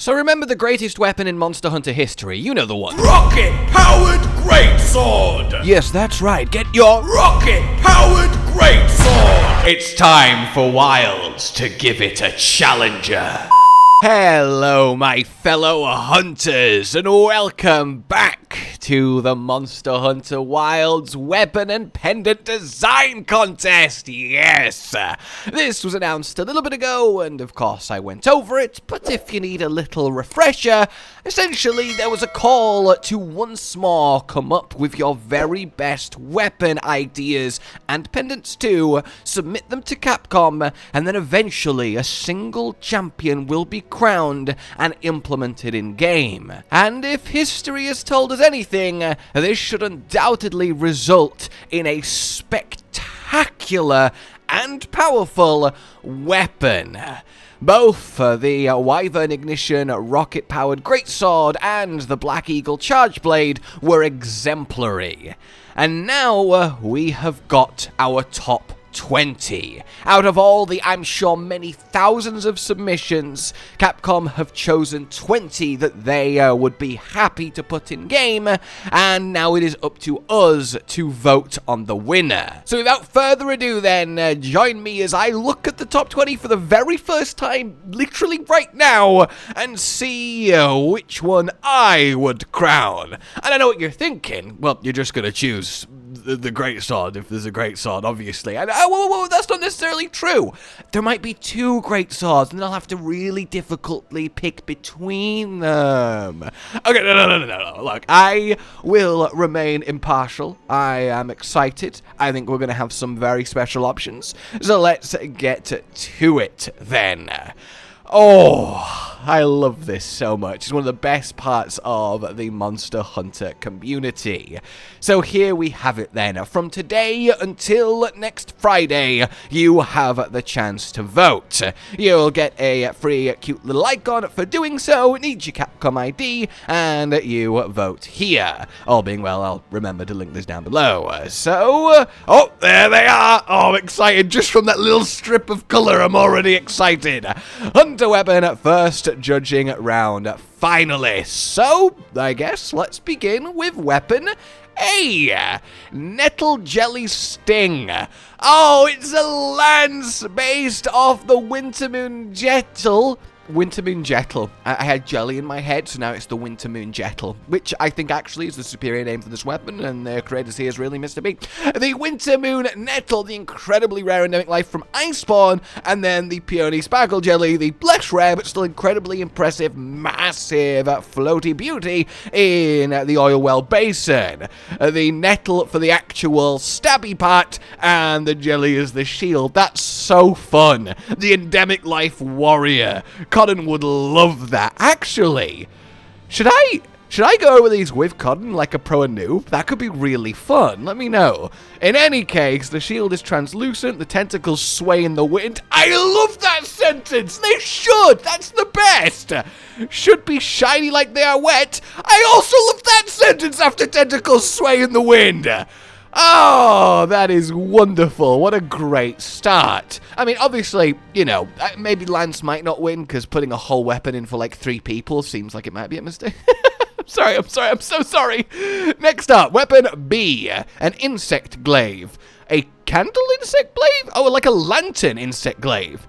So remember the greatest weapon in Monster Hunter history, you know the one. Rocket-powered greatsword! Yes, that's right, get your rocket-powered greatsword! It's time for Wilds to give it a challenger. Hello, my fellow hunters, and welcome back to the Monster Hunter Wilds Weapon and Pendant Design Contest. Yes, this was announced a little bit ago, and of course I went over it, but if you need a little refresher, essentially there was a call to once more come up with your very best weapon ideas and pendants too, submit them to Capcom, and then eventually a single champion will be crowned and implemented in game. And if history has told us anything, this should undoubtedly result in a spectacular and powerful weapon. Both the Wyvern Ignition rocket-powered greatsword and the Black Eagle charge blade were exemplary. And now we have got our top 20. Out of all the, I'm sure, many thousands of submissions, Capcom have chosen 20 that they would be happy to put in game, and now it is up to us to vote on the winner. So without further ado then, join me as I look at the top 20 for the very first time, literally right now, and see which one I would crown. And I know what you're thinking. Well, you're just gonna choose the greatsword if there's a greatsword, obviously. And whoa, that's not necessarily true. There might be two greatswords, and I'll have to really difficultly pick between them. Okay, no. Look, I will remain impartial. I am excited. I think we're going to have some very special options. So let's get to it then. Oh, I love this so much. It's one of the best parts of the Monster Hunter community. So here we have it then. From today until next Friday, you have the chance to vote. You'll get a free cute little icon for doing so, need your Capcom ID, and you vote here. All being well, I'll remember to link this down below. So, oh, there they are. Oh, I'm excited. Just from that little strip of color, I'm already excited. Hunter weapon first judging round finalists. So, I guess let's begin with weapon A, Nettle Jelly Sting. Oh, it's a lance based off the Wintermoon Jettle. Wintermoon Jettle. I had jelly in my head, so now it's the Wintermoon Jettle, which I think actually is the superior name for this weapon, and their creators here has really missed a beat. The Wintermoon Nettle, the incredibly rare endemic life from Iceborne, and then the Peony Sparkle Jelly, the less rare but still incredibly impressive, massive, floaty beauty in the oilwell basin. The nettle for the actual stabby part, and the jelly is the shield. That's so fun. The endemic life warrior. Cotton would love that. Actually, should I go over these with Cotton like a pro and noob? That could be really fun. Let me know. In any case, the shield is translucent. The tentacles sway in the wind. I love that sentence. They should. That's the best. Should be shiny like they are wet. I also love that sentence after tentacles sway in the wind. Oh, that is wonderful. What a great start. I mean, obviously, you know, maybe Lance might not win because putting a whole weapon in for like 3 people seems like it might be a mistake. I'm so sorry. Next up, weapon B, an insect glaive. A candle insect glaive? Oh, like a lantern insect glaive.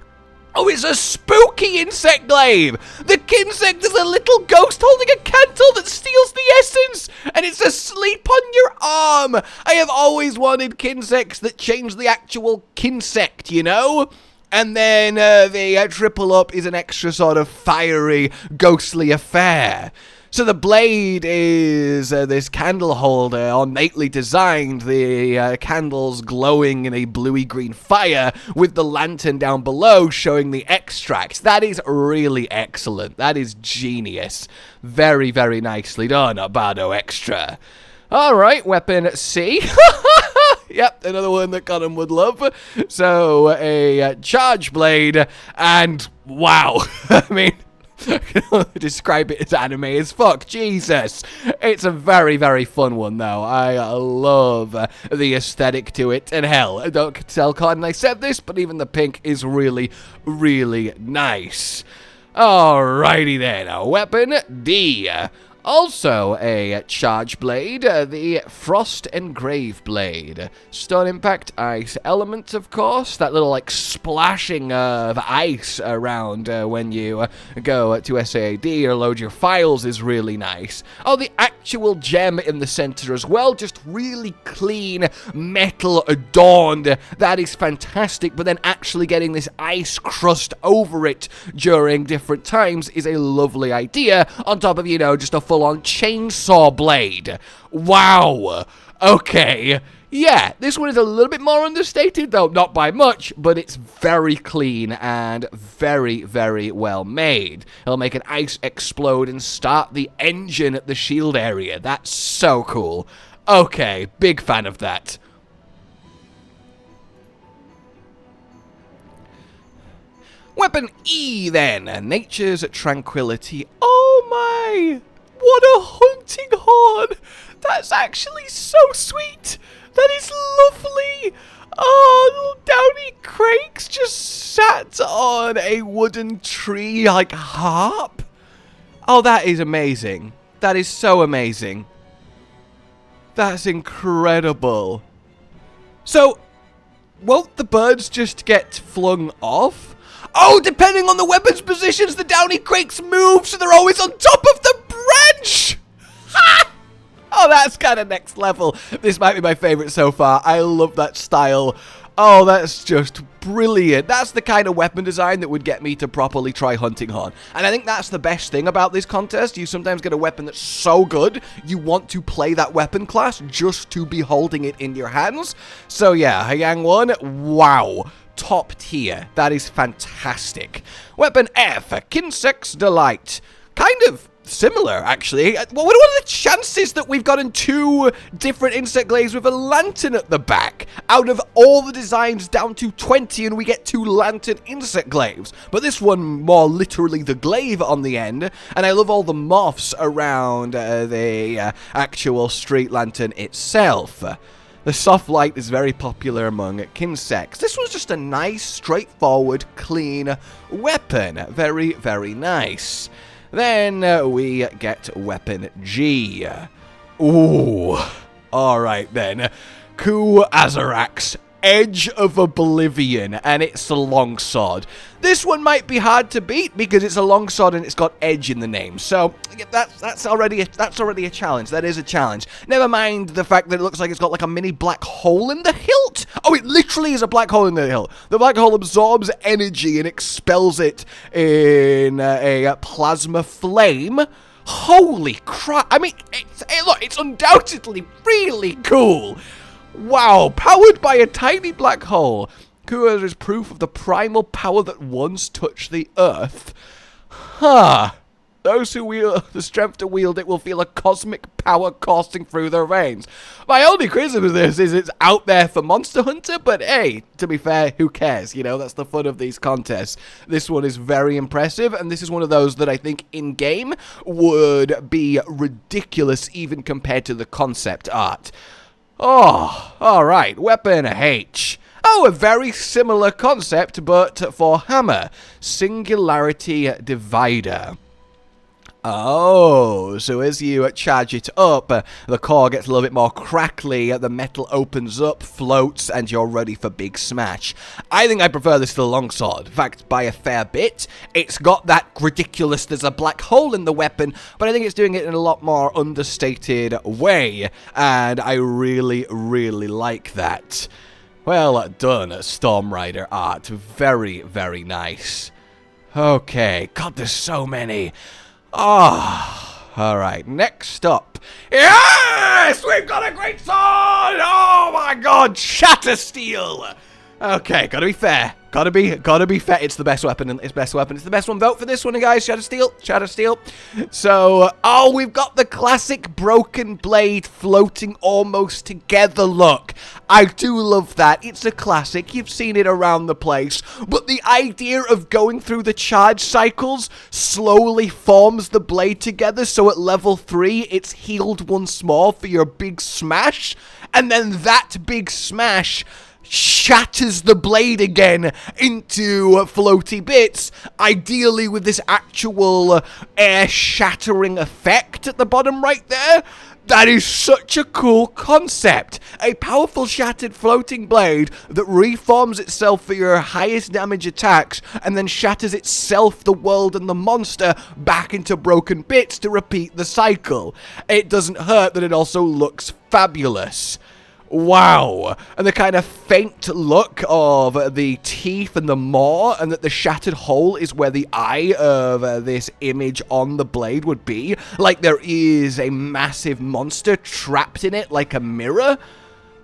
Oh, it's a spooky insect glaive! The kinsect is a little ghost holding a candle that steals the essence, and it's asleep on your arm! I have always wanted kinsects that change the actual kinsect, you know? And then the triple up is an extra sort of fiery, ghostly affair. So the blade is this candle holder, ornately designed, the candles glowing in a bluey-green fire, with the lantern down below showing the extracts. That is really excellent. That is genius. Very, very nicely done, Bardo Extra. Alright, weapon C. Yep, another one that Cotton would love. So, a charge blade, and wow. I mean, I can only describe it as anime as fuck. Jesus. It's a very, very fun one, though. I love the aesthetic to it. And hell, don't tell Cotton I said this, but even the pink is really, really nice. Alrighty then, weapon D. Also a charge blade, the Frost Engrave Blade. Stun impact, ice element, of course. That little, like, splashing of ice around when you go to SAD or load your files is really nice. Oh, the actual gem in the center as well, just really clean, metal adorned. That is fantastic, but then actually getting this ice crust over it during different times is a lovely idea, on top of, you know, just a full-on chainsaw blade. Wow. Okay. Yeah, this one is a little bit more understated, though not by much, but it's very clean and very, very well made. It'll make an ice explode and start the engine at the shield area. That's so cool. Okay, big fan of that. Weapon E, then. Nature's Tranquility. Oh my! What a hunting horn! That's actually so sweet! That is lovely! Oh, little downy Crakes just sat on a wooden tree like harp. Oh, that is amazing. That is so amazing. That's incredible. So, won't the birds just get flung off? Oh, depending on the weapon's positions, the downy Crakes move, so they're always on top of the branch! Ha! Oh, that's kind of next level. This might be my favorite so far. I love that style. Oh, that's just brilliant. That's the kind of weapon design that would get me to properly try Hunting Horn. And I think that's the best thing about this contest. You sometimes get a weapon that's so good, you want to play that weapon class just to be holding it in your hands. So yeah, Hyang 1, wow. Top tier. That is fantastic. Weapon F, Kinsek's Delight. Kind of similar, actually. What are the chances that we've gotten two different insect glaives with a lantern at the back? Out of all the designs down to 20, and we get two lantern insect glaives. But this one, more literally the glaive on the end. And I love all the moths around the actual street lantern itself. The soft light is very popular among Kinsects. This was just a nice, straightforward, clean weapon. Very, very nice. Then we get weapon G. Ooh. Alright then. Ku Azarax, Edge of Oblivion, and it's a longsword. This one might be hard to beat because it's a longsword and it's got edge in the name. So that's already a challenge. That is a challenge. Never mind the fact that it looks like it's got like a mini black hole in the hilt. Oh, it literally is a black hole in the hilt. The black hole absorbs energy and expels it in a plasma flame. Holy crap! I mean, look, it's undoubtedly really cool. Wow, powered by a tiny black hole. Kuaz is proof of the primal power that once touched the earth. Huh. Those who wield the strength to wield it will feel a cosmic power coursing through their veins. My only criticism of this is it's out there for Monster Hunter, but hey, to be fair, who cares? You know, that's the fun of these contests. This one is very impressive, and this is one of those that I think in-game would be ridiculous even compared to the concept art. Oh, alright, weapon H. Oh, a very similar concept, but for hammer. Singularity Divider. Oh, so as you charge it up, the core gets a little bit more crackly, the metal opens up, floats, and you're ready for big smash. I think I prefer this to the longsword. In fact, by a fair bit. It's got that ridiculous, there's a black hole in the weapon, but I think it's doing it in a lot more understated way, and I really, really like that. Well done, Storm Rider art. Very, very nice. Okay, God, there's so many. Oh, alright, next up. Yes! We've got a great sword! Oh my god, Shatter Steel! Okay, gotta be fair. Gotta be fair. It's the best weapon. It's the best one. Vote for this one, guys. Shatter Steel. Shatter Steel. So, oh, we've got the classic broken blade floating almost together look. I do love that. It's a classic. You've seen it around the place. But the idea of going through the charge cycles slowly forms the blade together. So at level 3, it's healed once more for your big smash. And then that big smash shatters the blade again into floaty bits, ideally with this actual air shattering effect at the bottom right there. That is such a cool concept. A powerful shattered floating blade that reforms itself for your highest damage attacks and then shatters itself, the world, and the monster back into broken bits to repeat the cycle. It doesn't hurt that it also looks fabulous. Wow. And the kind of faint look of the teeth and the maw, and that the shattered hole is where the eye of this image on the blade would be. Like there is a massive monster trapped in it like a mirror.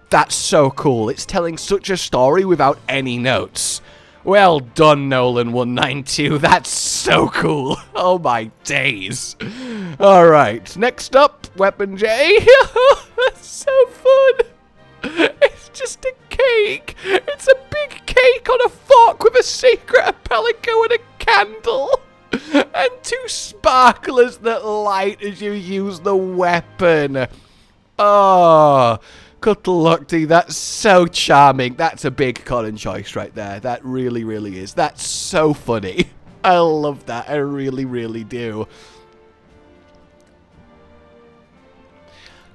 That's so cool. It's telling such a story without any notes. Well done, Nolan192. That's so cool. Oh my days. Alright, next up, Weapon J. That's so fun. It's just a cake. It's a big cake on a fork with a seikret, a palico, and a candle. And 2 sparklers that light as you use the weapon. Oh, Cuddle-Lucky, that's so charming. That's a big common choice right there. That really, really is. That's so funny. I love that. I really, really do.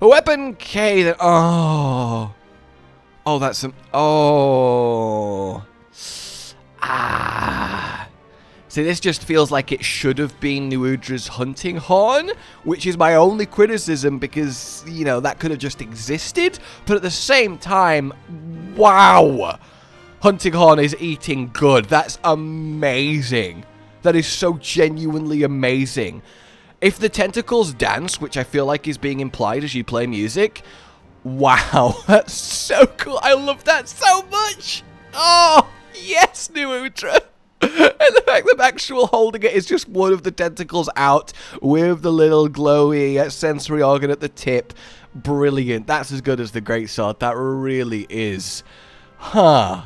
Weapon K, then. Oh, that's some. Oh. Ah. See, this just feels like it should have been Udra's hunting horn, which is my only criticism because, you know, that could have just existed. But at the same time, wow. Hunting horn is eating good. That's amazing. That is so genuinely amazing. If the tentacles dance, which I feel like is being implied as you play music, wow, that's so cool. I love that so much. Oh, yes, new Udra. And the fact that actual holding it is just one of the tentacles out with the little glowy sensory organ at the tip. Brilliant. That's as good as the greatsword. That really is. Huh.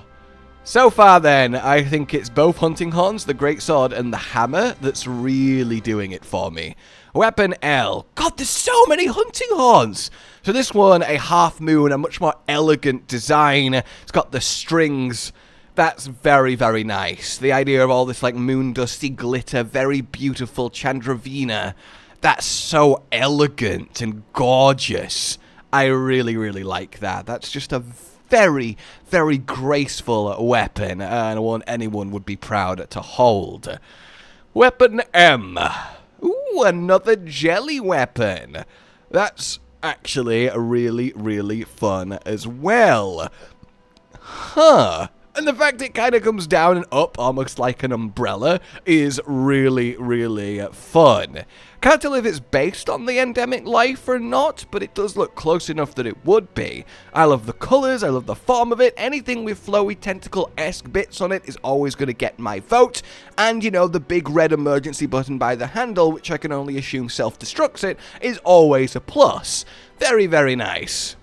So far then, I think it's both hunting horns, the greatsword, and the hammer that's really doing it for me. Weapon L. God, there's so many hunting horns! So this one, a half moon, a much more elegant design. It's got the strings. That's very, very nice. The idea of all this like moon dusty glitter, very beautiful Chandravina. That's so elegant and gorgeous. I really, really like that. That's just a very, very graceful weapon, and one anyone would be proud to hold. Weapon M. Ooh, another jelly weapon. That's actually really, really fun as well. Huh. And the fact it kind of comes down and up, almost like an umbrella, is really, really fun. Can't tell if it's based on the endemic life or not, but it does look close enough that it would be. I love the colors, I love the form of it. Anything with flowy tentacle-esque bits on it is always going to get my vote. And, you know, the big red emergency button by the handle, which I can only assume self-destructs it, is always a plus. Very, very nice.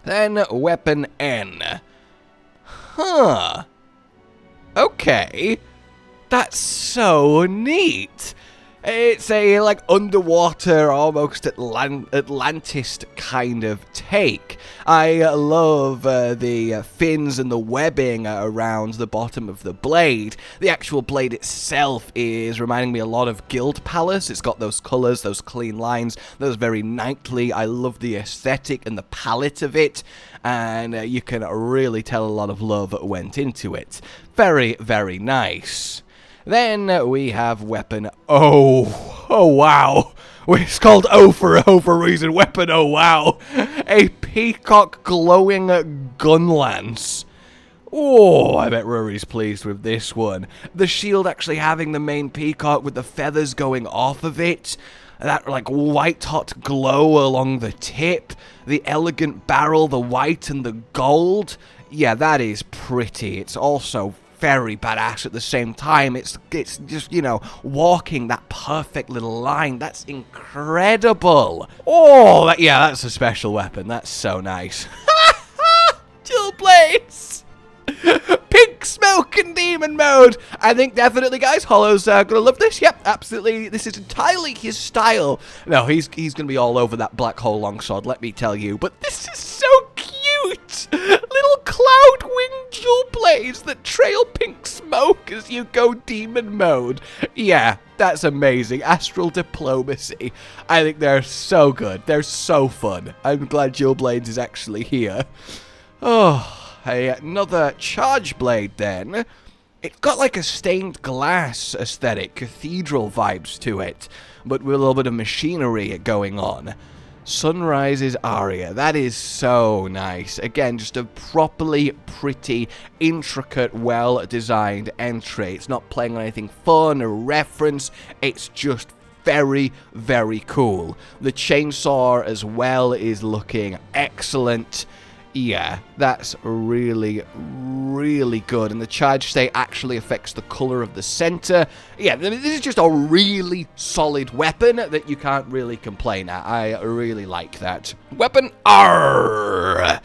Then, Weapon N. Huh. Okay. That's so neat. It's a, like, underwater, almost Atlantis kind of take. I love the fins and the webbing around the bottom of the blade. The actual blade itself is reminding me a lot of Guild Palace. It's got those colors, those clean lines, those very knightly. I love the aesthetic and the palette of it. And you can really tell a lot of love went into it. Very, very nice. Then we have Weapon O. Oh, wow. It's called O for a reason. Weapon O, wow. A peacock glowing gunlance. Oh, I bet Rory's pleased with this one. The shield actually having the main peacock with the feathers going off of it. That, like, white-hot glow along the tip. The elegant barrel, the white and the gold. Yeah, that is pretty. It's also very badass at the same time. It's just, you know, walking that perfect little line. That's incredible. Oh, yeah, that's a special weapon. That's so nice. Dual blades. Pink smoke and demon mode. I think definitely, guys, Hollow's gonna love this. Yep, absolutely. This is entirely his style. No, he's gonna be all over that black hole longsword, let me tell you. But this is so cute. Little cloud wing dual blades that trail pink smoke as you go demon mode. Yeah, that's amazing. Astral diplomacy. I think they're so good. They're so fun. I'm glad dual blades is actually here. Oh, another charge blade then. It's got like a stained glass aesthetic, cathedral vibes to it, but with a little bit of machinery going on. Sunrise's aria. That is so nice. Again, just a properly pretty, intricate, well-designed entry. It's not playing on anything fun or reference. It's just very, very cool. The chainsaw as well is looking excellent. Yeah, that's really, really good. And the charge state actually affects the color of the center. Yeah, this is just a really solid weapon that you can't really complain at. I really like that. Weapon R.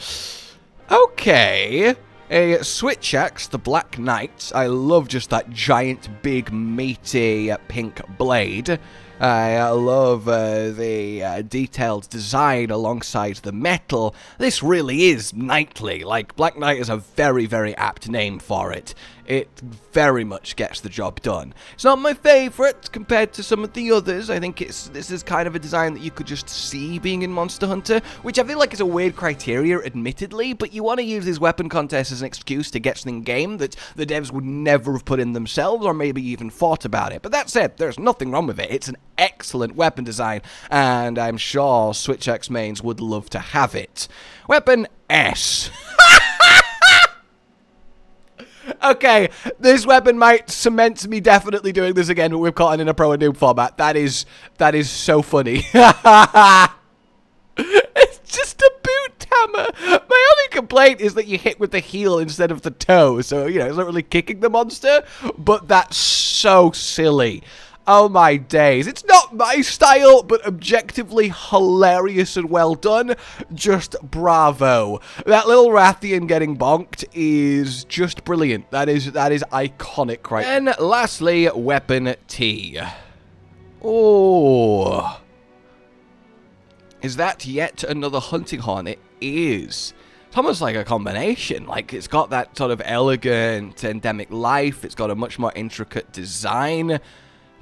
Okay. A switch axe, the Black Knight. I love just that giant, big, meaty pink blade. I love the detailed design alongside the metal. This really is knightly. Like, Black Knight is a very, very apt name for it. It very much gets the job done. It's not my favorite compared to some of the others. I think this is kind of a design that you could just see being in Monster Hunter, which I feel like is a weird criteria, admittedly, but you want to use these weapon contests as an excuse to get something game that the devs would never have put in themselves, or maybe even thought about it. But that said, there's nothing wrong with it. It's an excellent weapon design, and I'm sure Switch Axe mains would love to have it. Weapon S. Okay, this weapon might cement me definitely doing this again, but we've caught it in a pro and noob format. That is so funny. It's just a boot hammer. My only complaint is that you hit with the heel instead of the toe, so, you know, it's not really kicking the monster, but that's so silly. Oh my days. It's not my style, but objectively hilarious and well done. Just bravo. That little Rathian getting bonked is just brilliant. That is iconic, right? And lastly, weapon T. Oh. Is that yet another hunting horn? It is. It's almost like a combination. Like, it's got that sort of elegant endemic life. It's got a much more intricate design.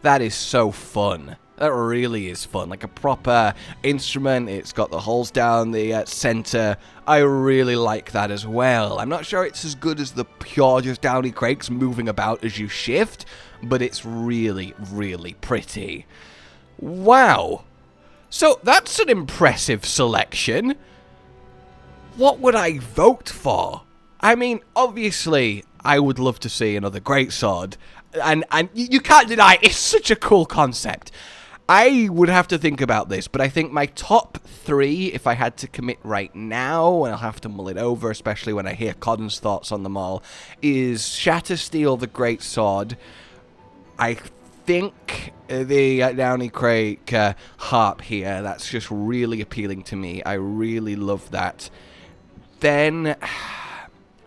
That is so fun. That really is fun. Like a proper instrument. It's got the holes down the center. I really like that as well. I'm not sure it's as good as the pure just downy crakes moving about as you shift, but it's really, really pretty. Wow. So that's an impressive selection. What would I vote for? I mean, obviously, I would love to see another greatsword. And you can't deny, it's such a cool concept. I would have to think about this, but I think my top 3, if I had to commit right now, and I'll have to mull it over, especially when I hear Codden's thoughts on them all, is Shattersteel the Greatsword. I think the Downy Crake harp here, that's just really appealing to me. I really love that.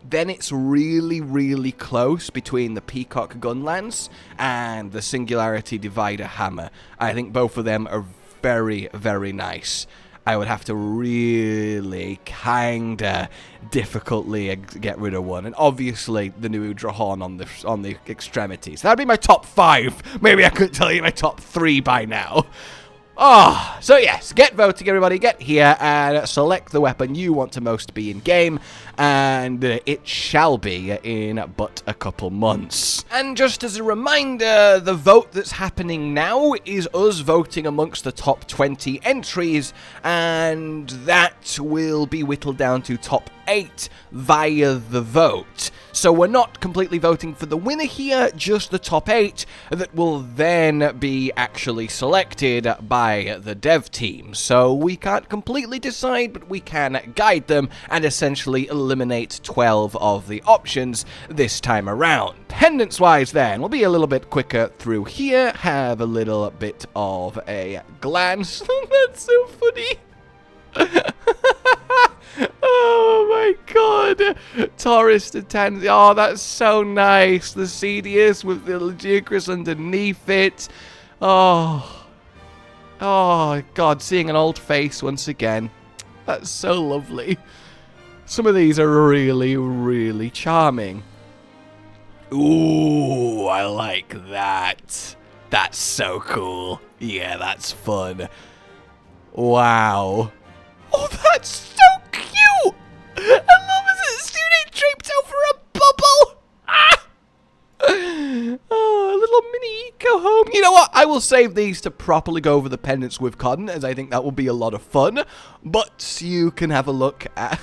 Then it's really, really close between the Peacock Gunlance and the Singularity Divider Hammer. I think both of them are very, very nice. I would have to really kinda difficultly get rid of one. And obviously the new Udra Horn on the extremities. That'd be my top 5. Maybe I couldn't tell you my top 3 by now. Oh, so yes, get voting, everybody. Get here and select the weapon you want to most be in game, and it shall be in but a couple months. And just as a reminder, the vote that's happening now is us voting amongst the top 20 entries, and that will be whittled down to top 8 via the vote. So we're not completely voting for the winner here, just the top 8 that will then be actually selected by the dev team. So we can't completely decide, but we can guide them and essentially eliminate 12 of the options this time around. Pendants-wise then, we'll be a little bit quicker through here, have a little bit of a glance. That's so funny. Oh my god. Taurus to Tansy. Oh, that's so nice. The Cedius with the Lagiacrus underneath it. Oh god, seeing an old face once again. That's so lovely. Some of these are really, really charming. Ooh, I like that. That's so cool. Yeah, that's fun. Wow. Oh, that's so cute! I love it. Student draped over a bubble. Ah! Oh, a little mini eco home. You know what? I will save these to properly go over the pendants with Cotton, as I think that will be a lot of fun. But you can have a look at...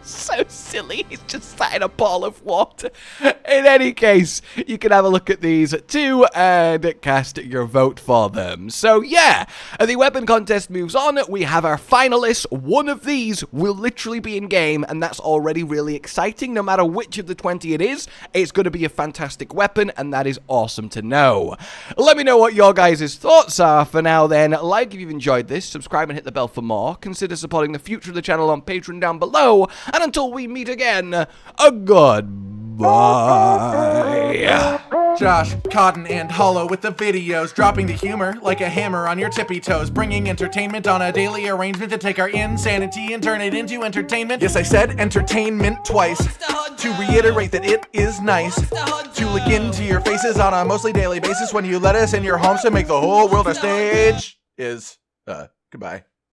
So silly, he's just sat in a ball of water. In any case, you can have a look at these too and cast your vote for them. So yeah, the weapon contest moves on. We have our finalists. One of these will literally be in game, and that's already really exciting. No matter which of the 20 it is, it's going to be a fantastic weapon, and that is awesome to know. Let me know what your guys' thoughts are. For now then, like if you've enjoyed this, subscribe and hit the bell for more. Consider supporting the future of the channel on Patreon down below, and until we meet again, a goodbye. Josh, Cotton, and Hollow with the videos, dropping the humor like a hammer on your tippy toes, bringing entertainment on a daily arrangement to take our insanity and turn it into entertainment. Yes, I said entertainment twice, to reiterate that it is nice to look into your faces on a mostly daily basis when you let us in your homes to make the whole world a stage. Goodbye.